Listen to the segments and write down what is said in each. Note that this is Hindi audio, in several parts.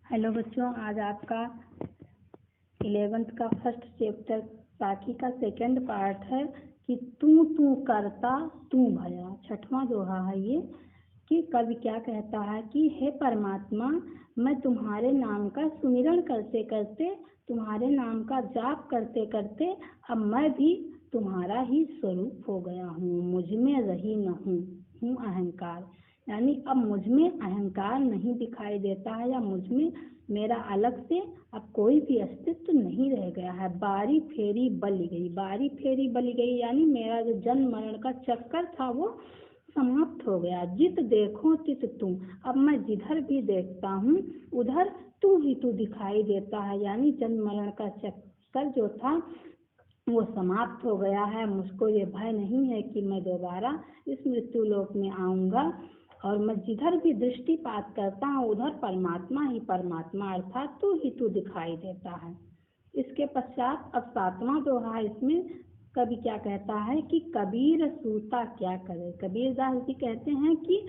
हेलो बच्चों, आज आपका 11th का फर्स्ट चैप्टर बाकी का सेकंड पार्ट है कि तू करता तू भला। छठवां दोहा है ये कि कवि क्या कहता है कि हे परमात्मा, मैं तुम्हारे नाम का सुमिरन करते करते, तुम्हारे नाम का जाप करते करते अब मैं भी तुम्हारा ही स्वरूप हो गया हूँ, मुझ में रही न हूँ अहंकार। यानी अब मुझ में अहंकार नहीं दिखाई देता है या मुझ में मेरा अलग से अब कोई भी अस्तित्व नहीं रह गया है। बारी फेरी बली गई, बारी फेरी बली गई यानी मेरा जो जन्म मरण का चक्कर था वो समाप्त हो गया। जित देखो तित तू, अब मैं जिधर भी देखता हूँ उधर तू ही तू दिखाई देता है। यानी जन्म मरण का चक्कर जो था वो समाप्त हो गया है। मुझको ये भय नहीं है कि मैं दोबारा इस मृत्यु लोक में आऊँगा और मैं जिधर भी दृष्टिपात करता हूँ उधर परमात्मा ही परमात्मा अर्थात तू ही तू दिखाई देता है। इसके पश्चात अब 7वां दोहा, इसमें कवि क्या कहता है कि कबीर सूता क्या करे। कबीरदास जी कहते हैं कि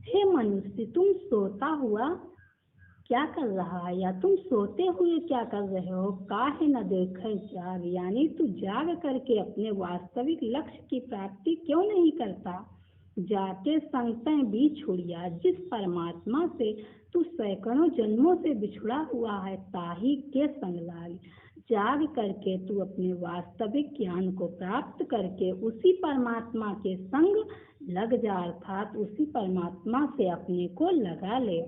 हे मनुष्य, तुम सोता हुआ क्या कर रहा है या तुम सोते हुए क्या कर रहे हो। काहे न देखे जाग, यानी तू जाग करके अपने वास्तविक लक्ष्य की प्राप्ति क्यों नहीं करता। जाके संगतें भी छुड़िया, जिस परमात्मा से तू सैकड़ों जन्मों से बिछुड़ा हुआ है ताही के संग लाग। जाग करके तू अपने वास्तविक ज्ञान को प्राप्त करके उसी परमात्मा के संग लग जा, अर्थात उसी परमात्मा से अपने को लगा ले।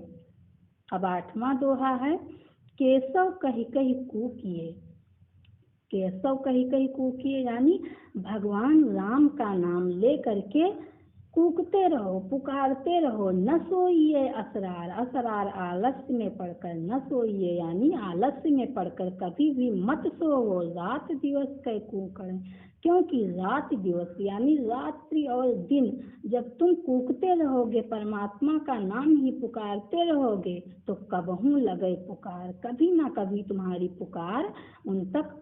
अब 8वां दोहा है केशव कही कही कूकिए। केशव कही कही कूकिए यानी भगवान राम का नाम ले करके कूकते रहो, पुकारते रहो। न सोइए असरार, असरार आलस्य में पढ़कर न सोइए यानी आलस्य में पढ़कर कभी भी मत सोओ। रात दिवस कै कूकड़, क्योंकि रात दिवस यानी रात्रि और दिन जब तुम कूकते रहोगे, परमात्मा का नाम ही पुकारते रहोगे तो कबहू लगे पुकार, कभी ना कभी तुम्हारी पुकार उन तक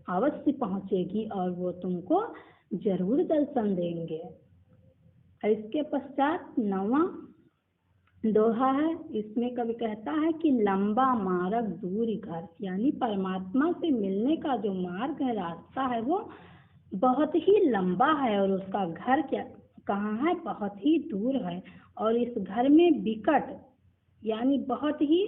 अवश्य पहुँचेगी और वो तुमको जरूर दर्शन देंगे। इसके पश्चात 9वां दोहा है, इसमें कवि कहता है कि लंबा मार्ग दूर घर, यानी परमात्मा से मिलने का जो मार्ग है, रास्ता है, वो बहुत ही लंबा है और उसका घर कहाँ है, बहुत ही दूर है। और इस घर में विकट यानी बहुत ही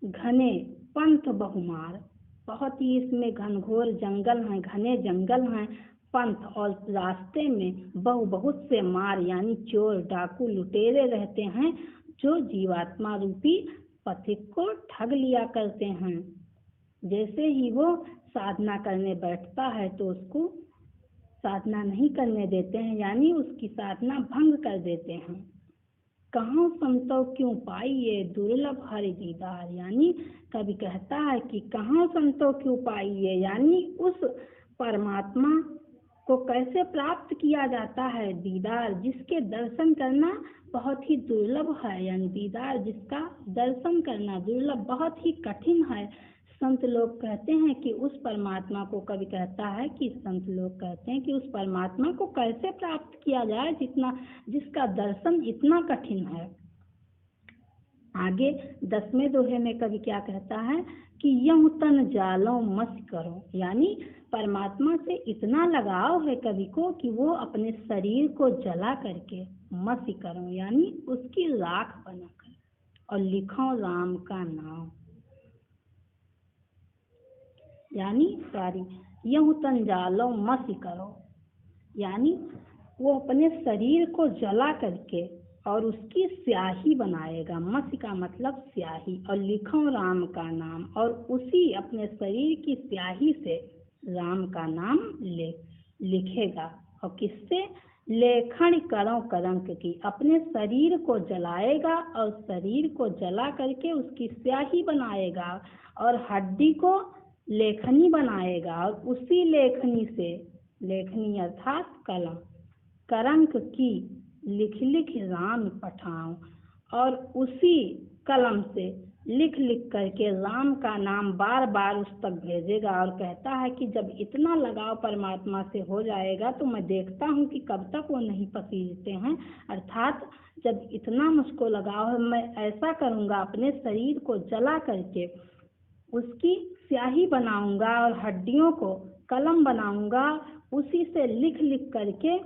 घने पंथ बहुमार, बहुत ही इसमें घनघोर जंगल हैं, घने जंगल हैं पंथ, और रास्ते में बहुत से मार यानी चोर डाकू लुटेरे रहते हैं जो जीवात्मा रूपी पथिक को ठग लिया करते हैं। जैसे ही वो साधना करने बैठता है तो उसको साधना नहीं करने देते हैं, यानी उसकी साधना भंग कर देते हैं। कहाँ संतो क्यों पाइए दुर्लभ हरि दीदार, यानी कभी कहता है कि कहाँ संतो क्यों पाइए, यानी उस परमात्मा को कैसे प्राप्त किया जाता है। दीदार जिसके दर्शन करना बहुत ही दुर्लभ है, यानी दीदार जिसका दर्शन करना दुर्लभ बहुत ही कठिन है। संत लोग कहते हैं कि उस परमात्मा को, कवि कहता है कि संत लोग कहते हैं कि उस परमात्मा को कैसे प्राप्त किया जाए जिसका दर्शन इतना कठिन है। आगे 10वें दोहे में कवि क्या कहता है कि यूं तन जालो मस करो, यानी परमात्मा से इतना लगाव है कवि को कि वो अपने शरीर को जला करके मस करो यानी उसकी राख बनाकर और लिखो राम का नाम, यानी यूं तन जालो मस करो, यानी वो अपने शरीर को जला करके और उसकी स्याही बनाएगा। मसी का मतलब स्याही, और लिखो राम का नाम, और उसी अपने शरीर की स्याही से राम का नाम लिखेगा। और किससे? लेखन करो कलंक की, अपने शरीर को जलाएगा और शरीर को जला करके उसकी स्याही बनाएगा और हड्डी को लेखनी बनाएगा और उसी लेखनी से, लेखनी अर्थात कलम, कलंक की लिख लिख राम पठाऊं, और उसी कलम से लिख लिख करके राम का नाम बार बार उस तक भेजेगा और कहता है कि जब इतना लगाव परमात्मा से हो जाएगा तो मैं देखता हूँ कि कब तक वो नहीं पसीजते हैं। अर्थात जब इतना मुझको लगाव है, मैं ऐसा करूँगा, अपने शरीर को जला करके उसकी स्याही बनाऊंगा और हड्डियों को कलम बनाऊंगा, उसी से लिख लिख करके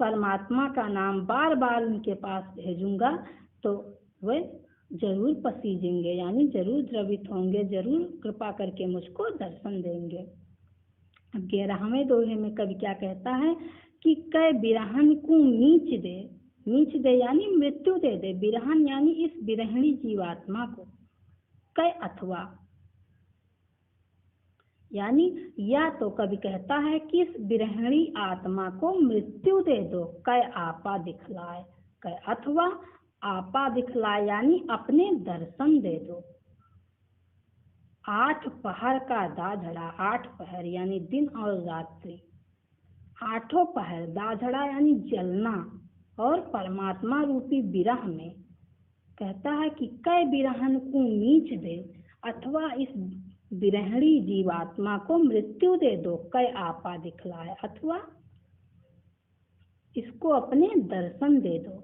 परमात्मा का नाम बार बार उनके पास भेजूंगा, तो वे जरूर पसीजेंगे, यानी जरूर द्रवित होंगे, जरूर कृपा करके मुझको दर्शन देंगे। अब 11वें दोहे में कवि क्या कहता है कि कै बिरहन को नीच दे यानी मृत्यु दे दे, बिरहन यानी इस बिरहणी जीवात्मा को, कै अथवा यानी या तो कवि कहता है कि इस बिरहणी आत्मा को मृत्यु दे दो, कै आपा दिखलाए, कै अथवा आपा दिखलाए यानी अपने दर्शन दे दो। 8 पहर का दाझड़ा, 8 पहर यानी दिन और रात्रि, 8 पहर दाझड़ा यानी जलना, और परमात्मा रूपी विरह में कहता है कि कै बिरहन को नीच दे, अथवा इस बिरहणी जीवात्मा को मृत्यु दे दो, कै आपा दिखलाए, अथवा इसको अपने दर्शन दे दो।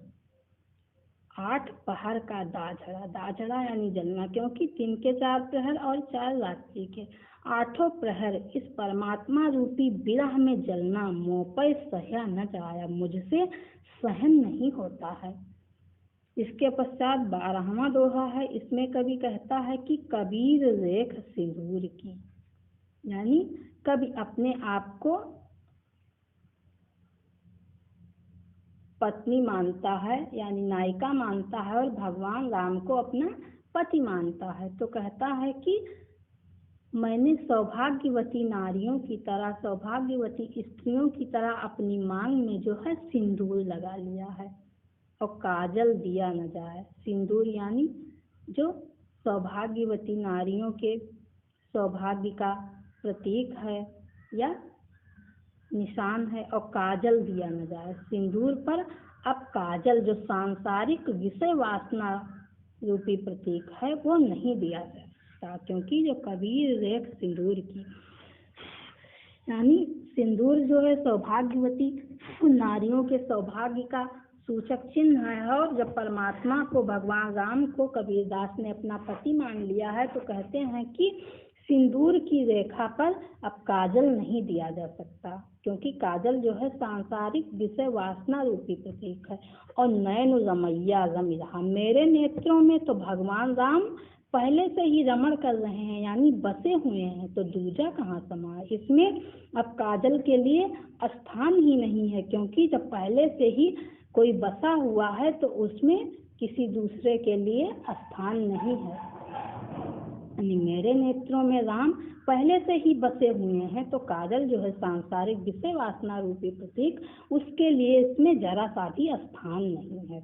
8 पहर का दाझड़ा, दाझड़ा यानी जलना, क्योंकि 3 के 4 प्रहर और 4 रात्रि के 8 प्रहर इस परमात्मा रूपी विरह में जलना, मोपै सहया न जाया, मुझसे सहन नहीं होता है। इसके पश्चात 12वां दोहा है। इसमें कवि कहता है कि कबीर रेख सिंदूर की, यानी कवि अपने आप को पत्नी मानता है, यानी नायिका मानता है, और भगवान राम को अपना पति मानता है। तो कहता है कि मैंने सौभाग्यवती नारियों की तरह, सौभाग्यवती स्त्रियों की तरह अपनी मांग में जो है सिंदूर लगा लिया है, और काजल दिया न जाए। सिंदूर यानी जो सौभाग्यवती नारियों के सौभाग्य का प्रतीक है या निशान है, और काजल दिया न जाए। सिंदूर पर अब काजल जो सांसारिक विषय वासना रूपी प्रतीक है वो नहीं दिया जा सकता, क्योंकि जो कबीर रेख सिंदूर की, यानी सिंदूर जो है सौभाग्यवती नारियों के सौभाग्य का सूचक चिन्ह है। और जब परमात्मा को, भगवान राम को कबीरदास ने अपना पति मान लिया है, तो कहते हैं कि सिंदूर की रेखा पर अब काजल नहीं दिया जा सकता, क्योंकि काजल जो है सांसारिक विषय वासना रूपी प्रतीक है। और नयन रमैया रमि रहा, मेरे नेत्रों में तो भगवान राम पहले से ही रमण कर रहे हैं, यानी बसे हुए हैं, तो दूजा कहाँ समाए। इसमें अब काजल के लिए स्थान ही नहीं है, क्योंकि जब पहले से ही कोई बसा हुआ है तो उसमें किसी दूसरे के लिए स्थान नहीं है। यानी मेरे नेत्रों में राम पहले से ही बसे हुए हैं, तो काजल जो है सांसारिक विषय वासना रूपी प्रतीक, उसके लिए इसमें जरा सा भी स्थान नहीं है।